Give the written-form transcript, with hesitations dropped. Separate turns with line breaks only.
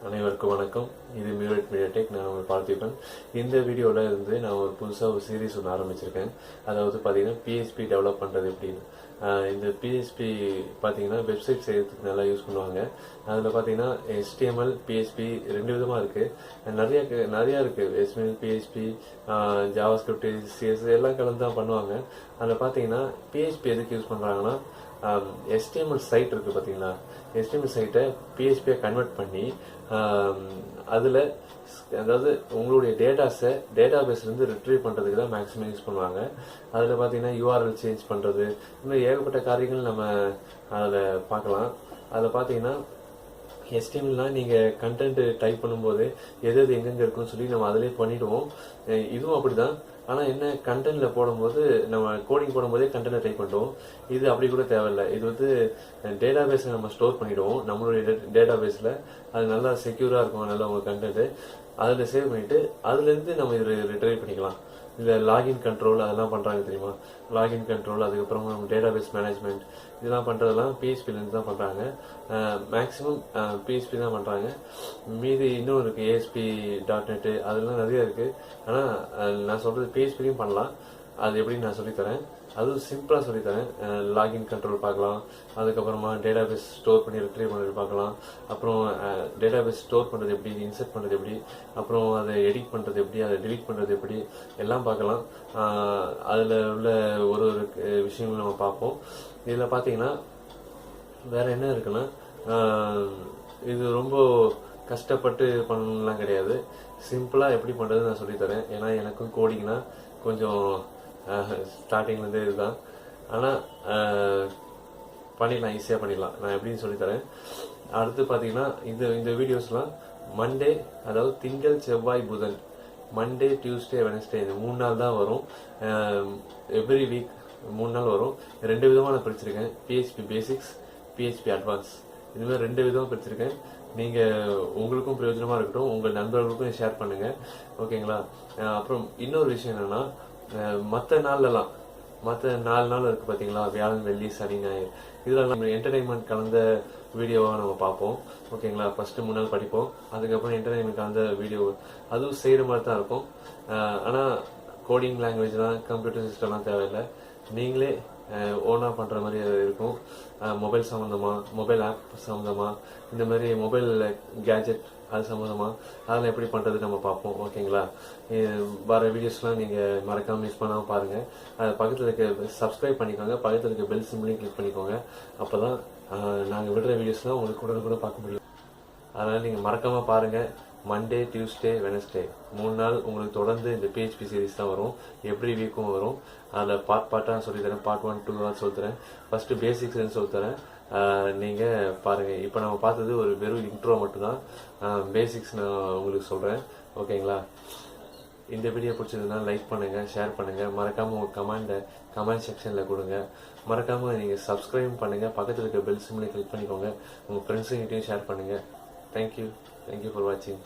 அனைவருக்கும் வணக்கம். இது மியூரேட் மீடியாடெக். நான் உங்கள் பார்த்திபன். இந்த வீடியோவில் இருந்து நான் புதுசாக ஒரு சீரீஸ் ஒன்று ஆரம்பிச்சிருக்கேன். அதாவது பார்த்தீங்கன்னா PHP டெவலப் பண்ணுறது எப்படின்னு. இந்த PHP பார்த்தீங்கன்னா வெப்சைட் செய்கிறதுக்கு நல்லா யூஸ் பண்ணுவாங்க. அதில் பார்த்தீங்கன்னா HTML PHP ரெண்டு விதமாக இருக்குது. நிறையா இருக்குது. HTML PHP ஜாவாஸ்கிரிப்ட் CSS எல்லாம் கலந்து தான் பண்ணுவாங்க. அதில் பார்த்தீங்கன்னா PHP எதுக்கு யூஸ் பண்ணுறாங்கன்னா HTML சைட் இருக்குது பார்த்தீங்களா, HTML சைட்டை PHP கன்வெர்ட் பண்ணி அதில் அதாவது உங்களுடைய டேட்டாபேஸ்லேருந்து ரிட்ரீவ் பண்ணுறதுக்கு தான் மேக்ஸிமம் யூஸ் பண்ணுவாங்க. அதில் பார்த்தீங்கன்னா URL சேஞ்ச் பண்ணுறது, இன்னும் ஏகப்பட்ட காரியங்கள் நம்ம அதில் பார்க்கலாம். அதில் பார்த்தீங்கன்னா HTMLனால் நீங்கள் கண்டென்ட் டைப் பண்ணும்போது எது எங்கெங்கே இருக்குன்னு சொல்லி நம்ம அதிலே பண்ணிவிடுவோம். இதுவும் அப்படி தான். ஆனால் என்ன, கண்டென்ட்டில் போடும்போது நம்ம கோடிங் போடும்போதே கண்டென்ட்டை டைப் பண்ணுவோம். இது அப்படி கூட தேவையில்லை. இது டேட்டாபேஸை நம்ம ஸ்டோர் பண்ணிவிடுவோம். நம்மளுடைய டேட்டாபேஸில் அது நல்லா செக்யூராக இருக்கும். நல்லா உங்கள் கண்டென்ட்டு அதில் சேவ் பண்ணிவிட்டு அதுலேருந்து நம்ம இதில் ரிட்ரைவ் பண்ணிக்கலாம். இதில் லாகின் கண்ட்ரோல் அதெல்லாம் பண்ணுறாங்க தெரியுமா, லாகின் கண்ட்ரோல், அதுக்கப்புறமா நம்ம டேட்டாபேஸ் மேனேஜ்மெண்ட் இதெல்லாம் பண்ணுறதெல்லாம் PHPலேருந்து தான் பண்ணுறாங்க. மேக்ஸிமம் PHP தான் பண்ணுறாங்க. மீதி இன்னும் இருக்குது ASP.NET அதெல்லாம் நிறைய இருக்குது. ஆனால் நான் சொல்கிறது PHPலையும் பண்ணலாம். அது எப்படின்னு நான் சொல்லித்தரேன். அதுவும் சிம்பிளாக சொல்லித்தரேன். லாகின் கண்ட்ரோல் பார்க்கலாம், அதுக்கப்புறமா டேட்டாபேஸ் ஸ்டோர் பண்ணி ரிட்ரீவ் பண்ணுறது பார்க்கலாம், அப்புறம் டேட்டாபேஸ் ஸ்டோர் பண்ணுறது எப்படி, இன்சர்ட் பண்ணுறது எப்படி, அப்புறம் அதை எடிட் பண்ணுறது எப்படி, அதை டிலீட் பண்ணுறது எப்படி எல்லாம் பார்க்கலாம். அதில் உள்ள ஒரு விஷயங்களும் நம்ம பார்ப்போம். இதில் பார்த்தீங்கன்னா வேறு என்ன இருக்குன்னா, இது ரொம்ப கஷ்டப்பட்டு பண்ணலாம் கிடையாது. சிம்பிளாக எப்படி பண்ணுறது நான் சொல்லித்தரேன். ஏன்னா எனக்கும் கோடிங்னா கொஞ்சம் ஸ்டார்டிங்லேருந்தே இதுதான். ஆனால் பண்ணிடலாம், ஈஸியாக பண்ணிடலாம். நான் எப்படின்னு சொல்லித்தரேன். அடுத்து பார்த்தீங்கன்னா இந்த வீடியோஸ்லாம் மண்டே, அதாவது திங்கள் செவ்வாய் புதன், மண்டே டியூஸ்டே வெனஸ்டே இந்த 3 நாள் தான் வரும். எவ்ரி வீக் 3 நாள் வரும். 2 விதமாக நான் பிரிச்சிருக்கேன். PHP பேசிக்ஸ், PHP அட்வான்ஸ், இதுமாதிரி 2 விதமாக பிரிச்சிருக்கேன். நீங்கள் உங்களுக்கும் பிரயோஜனமாக இருக்கட்டும், உங்கள் நண்பர்களுக்கும் ஷேர் பண்ணுங்கள். ஓகேங்களா? அப்புறம் இன்னொரு விஷயம் என்னென்னா, மற்ற 4 நாள் இருக்குது பார்த்தீங்களா, வியாழன் வெள்ளி சனி ஞாயிறு, இதில் நம்ம என்டர்டைன்மெண்ட் கலந்த வீடியோவாக நம்ம பார்ப்போம். ஓகேங்களா? ஃபஸ்ட்டு 3 நாள் படிப்போம், அதுக்கப்புறம் என்டர்டைன்மெண்ட் கலந்த வீடியோ அதுவும் செய்கிற மாதிரி தான் இருக்கும். ஆனால் கோடிங் லாங்குவேஜ்லாம் கம்ப்யூட்டர் சிஸ்டம்லாம் தேவையில்லை. நீங்களே ஓனாக பண்ணுற மாதிரி இருக்கும். மொபைல் சம்மந்தமாக, மொபைல் ஆப் சம்மந்தமாக, இந்த மாதிரி மொபைல் கேஜெட் அது சம்மந்தமாக அதெல்லாம் எப்படி பண்ணுறது நம்ம பார்ப்போம். ஓகேங்களா? வர வீடியோஸ்லாம் நீங்கள் மறக்காமல் மிஸ் பண்ணாமல் பாருங்கள். பக்கத்தில் இருக்க சப்ஸ்கிரைப் பண்ணிக்கோங்க, பக்கத்தில் இருக்க பெல் சிம்பிளையும் கிளிக் பண்ணிக்கோங்க. அப்போ தான் நாங்கள் விடுற வீடியோஸ்லாம் உங்களுக்கு கூட பார்க்க முடியும். அதனால் நீங்கள் மறக்காமல் பாருங்கள். மண்டே டியூஸ்டே வெனஸ்டே 3 நாள் உங்களுக்கு தொடர்ந்து இந்த PHP சீரீஸ் தான் வரும். எவ்ரி வீக்கும் வரும். அதில் பார்ட்டாக சொல்லித்தரேன். பார்ட் 1, 2 சொல்லித்தரேன். ஃபஸ்ட்டு பேசிக்ஸ்ன்னு சொல்லித்தரேன். நீங்கள் பாருங்கள். இப்போ நம்ம பார்த்தது ஒரு வெறும் இன்ட்ரோ மட்டும்தான். பேசிக்ஸ் நான் உங்களுக்கு சொல்கிறேன். ஓகேங்களா? இந்த வீடியோ பிடிச்சதுன்னா லைக் பண்ணுங்கள், ஷேர் பண்ணுங்கள். மறக்காமல் உங்கள் கமெண்ட் செக்ஷனில் கொடுங்க. மறக்காமல் நீங்கள் சப்ஸ்கிரைப் பண்ணுங்கள். பக்கத்தில் இருக்க பெல் சிம்லையும் கிளிக் பண்ணிக்கோங்க. உங்கள் ஃப்ரெண்ட்ஸுங்கிட்டையும் ஷேர் பண்ணுங்கள். தேங்க்யூ ஃபார் வாட்சிங்.